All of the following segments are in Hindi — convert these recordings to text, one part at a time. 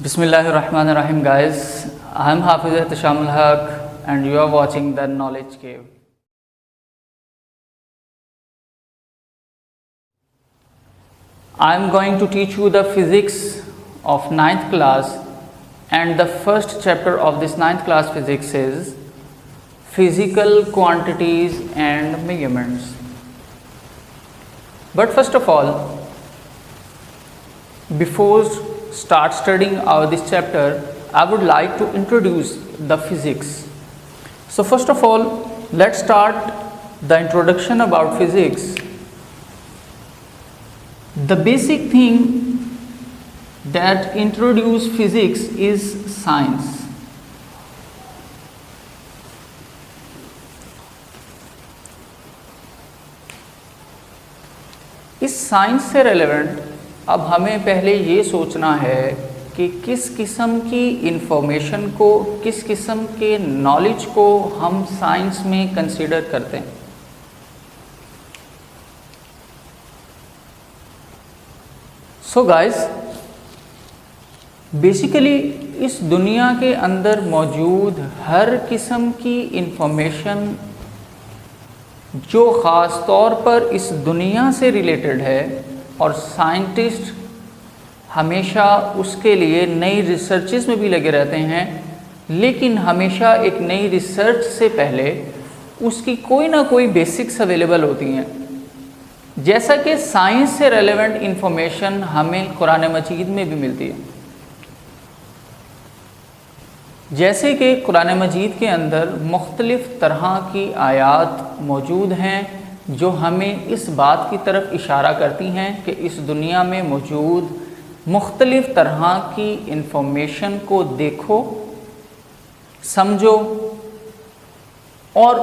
Bismillahirrahmanirrahim, guys. I am Hafiz Ihtishamul Haq and you are watching The Knowledge Cave. I am going to teach you the physics of 9th class, and the first chapter of this 9th class physics is physical quantities and measurements. But first of all, before start studying this chapter, I would like to introduce the physics. So first of all, let's start the introduction about physics. The basic thing that introduce physics is science. इस साइंस से रेलेवेंट अब हमें पहले ये सोचना है कि किस किस्म की इंफॉर्मेशन को, किस किस्म के नॉलेज को हम साइंस में कंसीडर करते हैं। सो गाइस, बेसिकली इस दुनिया के अंदर मौजूद हर किस्म की इंफॉर्मेशन जो ख़ास तौर पर इस दुनिया से रिलेटेड है, और साइंटिस्ट हमेशा उसके लिए नई रिसर्चेस में भी लगे रहते हैं, लेकिन हमेशा एक नई रिसर्च से पहले उसकी कोई ना कोई बेसिक्स अवेलेबल होती हैं। जैसा कि साइंस से रेलेवेंट इंफॉर्मेशन हमें कुरान मजीद में भी मिलती है। जैसे कि कुरान मजीद के अंदर मुख्तलिफ़ तरह की आयात मौजूद हैं जो हमें इस बात की तरफ इशारा करती हैं कि इस दुनिया में मौजूद मुख्तलिफ़ तरह की इंफॉर्मेशन को देखो, समझो और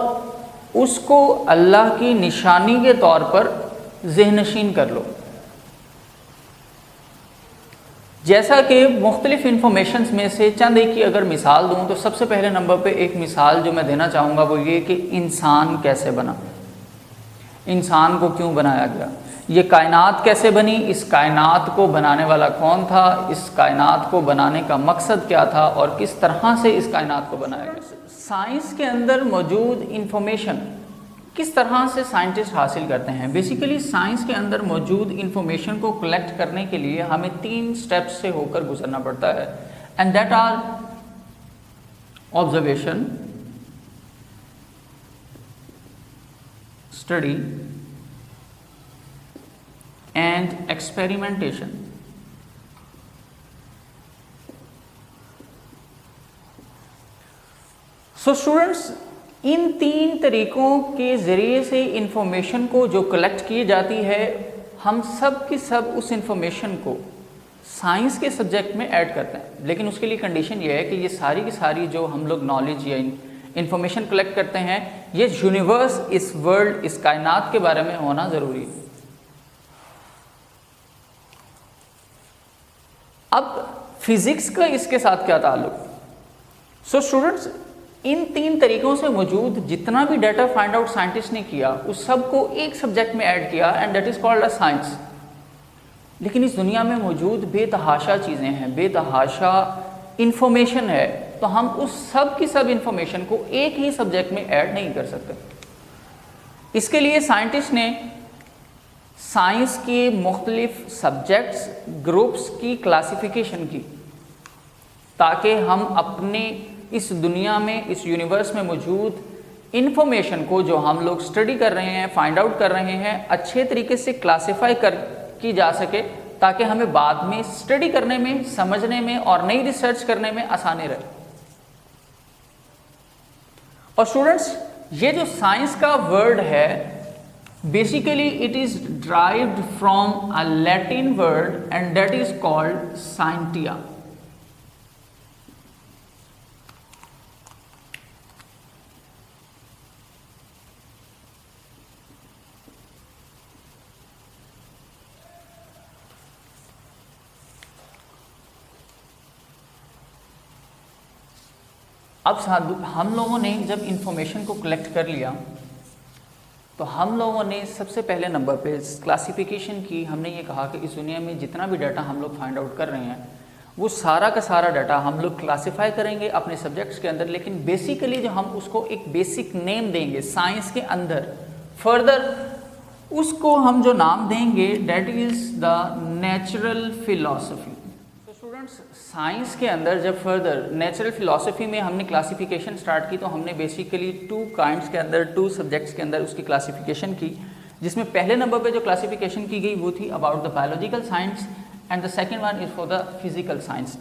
उसको अल्लाह की निशानी के तौर पर ज़हनशीन कर लो। जैसा कि मुख्तलिफ़ इंफॉर्मेशंस में से चंद एक की अगर मिसाल दूँ तो सबसे पहले नंबर पे एक मिसाल जो मैं देना चाहूँगा वो ये कि इंसान कैसे बना, इंसान को क्यों बनाया गया, ये कायनात कैसे बनी, इस कायनात को बनाने वाला कौन था, इस कायनात को बनाने का मकसद क्या था और किस तरह से इस कायनात को बनाया गया। साइंस के अंदर मौजूद इंफॉर्मेशन किस तरह से साइंटिस्ट हासिल करते हैं। बेसिकली साइंस के अंदर मौजूद इंफॉर्मेशन को कलेक्ट करने के लिए हमें 3 स्टेप्स से होकर गुजरना पड़ता है, and that are observation, study and experimentation. So students, इन 3 तरीकों के ज़रिए से इंफॉर्मेशन को जो कलेक्ट की जाती है, हम सब की सब उस इंफॉर्मेशन को साइंस के सब्जेक्ट में ऐड करते हैं। लेकिन उसके लिए कंडीशन ये है कि ये सारी की सारी जो हम लोग नॉलेज या इंफॉर्मेशन कलेक्ट करते हैं, ये यूनिवर्स, इस वर्ल्ड, इस कायनात के बारे में होना ज़रूरी है। अब फिज़िक्स का इसके साथ क्या ताल्लुक। सो स्टूडेंट्स, इन 3 तरीक़ों से मौजूद जितना भी डाटा फाइंड आउट साइंटिस्ट ने किया, उस सब को एक सब्जेक्ट में ऐड किया, and that is called a science. लेकिन इस दुनिया में मौजूद बेतहाशा चीज़ें हैं, बेतहाशा इंफॉर्मेशन है, तो हम उस सब की सब इंफॉर्मेशन को एक ही सब्जेक्ट में ऐड नहीं कर सकते। इसके लिए साइंटिस्ट ने साइंस के मुख्तलिफ सब्जेक्ट्स, ग्रुप्स की क्लासिफिकेशन की, ताकि हम अपने इस दुनिया में, इस यूनिवर्स में मौजूद इंफॉर्मेशन को जो हम लोग स्टडी कर रहे हैं, फाइंड आउट कर रहे हैं, अच्छे तरीके से क्लासिफाई की जा सके, ताकि हमें बाद में स्टडी करने में, समझने में और नई रिसर्च करने में आसानी रहे। और स्टूडेंट्स, ये जो साइंस का वर्ड है, basically it is derived from a Latin word and that is called scientia. अब हम लोगों ने जब इंफॉर्मेशन को कलेक्ट कर लिया, तो हम लोगों ने सबसे पहले नंबर पे क्लासिफिकेशन की। हमने ये कहा कि इस दुनिया में जितना भी डाटा हम लोग फाइंड आउट कर रहे हैं, वो सारा का सारा डाटा हम लोग क्लासिफाई करेंगे अपने सब्जेक्ट्स के अंदर, लेकिन बेसिकली जो हम उसको एक बेसिक नेम देंगे साइंस के अंदर, फर्दर उसको हम जो नाम देंगे that is the natural philosophy. तो स्टूडेंट्स साइंस के अंदर जब फर्दर नेचुरल फिलॉसफी में हमने क्लासिफिकेशन स्टार्ट की तो हमने बेसिकली 2 काइंड्स के अंदर 2 सब्जेक्ट्स के अंदर उसकी क्लासिफिकेशन की, जिसमें पहले नंबर पे जो क्लासिफिकेशन की गई वो थी about the biological science and the second one is for the physical science.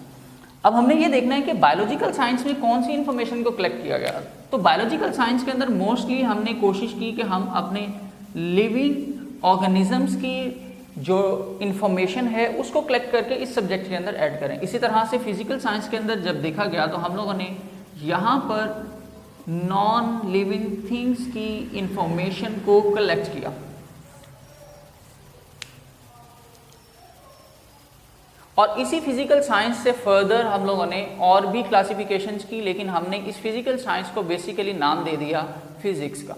अब हमने ये देखना है कि बायोलॉजिकल साइंस में कौन सी इन्फॉर्मेशन को कलेक्ट किया गया। तो बायोलॉजिकल साइंस के अंदर मोस्टली हमने कोशिश की कि हम अपने लिविंग ऑर्गेनिजम्स की जो इन्फॉर्मेशन है उसको कलेक्ट करके इस सब्जेक्ट के अंदर ऐड करें। इसी तरह से फिजिकल साइंस के अंदर जब देखा गया तो हम लोगों ने यहाँ पर नॉन लिविंग थिंग्स की इंफॉर्मेशन को कलेक्ट किया। और इसी फिजिकल साइंस से फर्दर हम लोगों ने और भी क्लासिफिकेशंस की, लेकिन हमने इस फिजिकल साइंस को बेसिकली नाम दे दिया फिजिक्स का।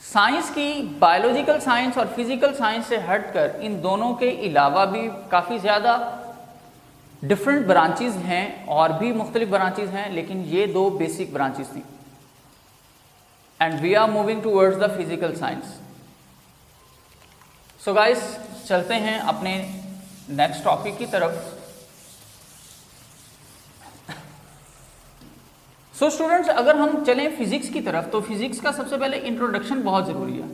साइंस की बायोलॉजिकल साइंस और फिजिकल साइंस से हटकर इन दोनों के अलावा भी काफ़ी ज़्यादा डिफरेंट ब्रांचेस हैं और भी मुख्तलिफ ब्रांचेस हैं, लेकिन ये 2 बेसिक ब्रांचेस थी and we are moving towards the physical science. So guys चलते हैं अपने नेक्स्ट टॉपिक की तरफ। सो स्टूडेंट्स अगर हम चलें फिजिक्स की तरफ तो फिजिक्स का सबसे पहले इंट्रोडक्शन बहुत ज़रूरी है।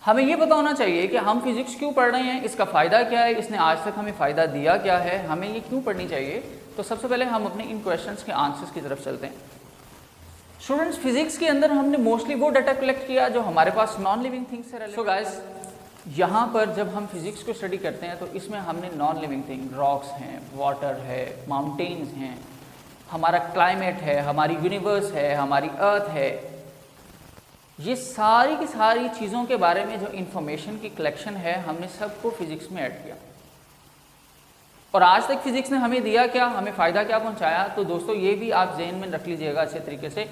हमें ये पता होना चाहिए कि हम फिजिक्स क्यों पढ़ रहे हैं, इसका फ़ायदा क्या है, इसने आज तक हमें फ़ायदा दिया क्या है, हमें ये क्यों पढ़नी चाहिए। तो सबसे पहले हम अपने इन क्वेश्चंस के आंसर्स की तरफ चलते हैं। स्टूडेंट्स फिजिक्स के अंदर हमने मोस्टली वो डाटा कलेक्ट किया जो हमारे पास नॉन लिविंग थिंग्स से रिलेटेड। सो गाइस यहाँ पर जब हम फिजिक्स को स्टडी करते हैं तो इसमें हमने नॉन लिविंग थिंग रॉक्स हैं, वाटर है, माउंटेन्स हैं, हमारा क्लाइमेट है, हमारी यूनिवर्स है, हमारी अर्थ है, ये सारी की सारी चीज़ों के बारे में जो इंफॉर्मेशन की कलेक्शन है हमने सबको फिजिक्स में ऐड किया। और आज तक फिजिक्स ने हमें दिया क्या, हमें फ़ायदा क्या पहुंचाया। तो दोस्तों ये भी आप ज़हन में रख लीजिएगा अच्छे तरीके से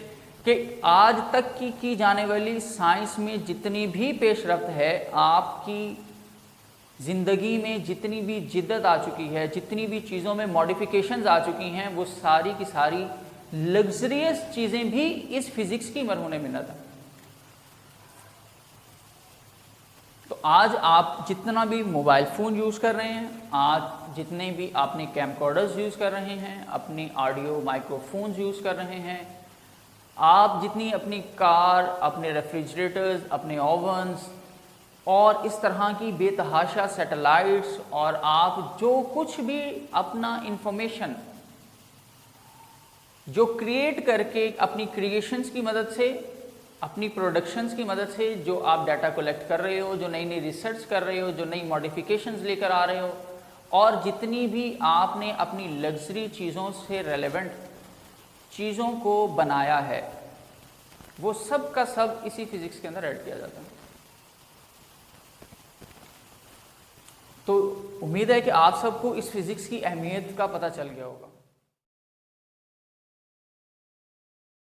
कि आज तक की जाने वाली साइंस में जितनी भी पेशरफ्त है, आपकी ज़िंदगी में जितनी भी जिद्दत आ चुकी है, जितनी भी चीज़ों में मॉडिफिकेशंस आ चुकी हैं, वो सारी की सारी लग्जरियस चीज़ें भी इस फिज़िक्स की मरहून मिन्नत है। तो आज आप जितना भी मोबाइल फ़ोन यूज़ कर रहे हैं, आज जितने भी आपने कैमकॉर्डर्स यूज़ कर रहे हैं, अपनी ऑडियो माइक्रोफोन्स यूज़ कर रहे हैं, आप जितनी अपनी कार, अपने रेफ्रिजरेटर्स, अपने ओवन्स और इस तरह की बेतहाशा सैटेलाइट्स और आप जो कुछ भी अपना इंफॉर्मेशन जो क्रिएट करके अपनी क्रिएशंस की मदद से, अपनी प्रोडक्शंस की मदद से जो आप डाटा कलेक्ट कर रहे हो, जो नई नई रिसर्च कर रहे हो, जो नई मॉडिफिकेशंस लेकर आ रहे हो, और जितनी भी आपने अपनी लग्जरी चीज़ों से रेलेवेंट चीज़ों को बनाया है, वो सब का सब इसी फिज़िक्स के अंदर ऐड किया जाता है। तो उम्मीद है कि आप सबको इस फिज़िक्स की अहमियत का पता चल गया होगा।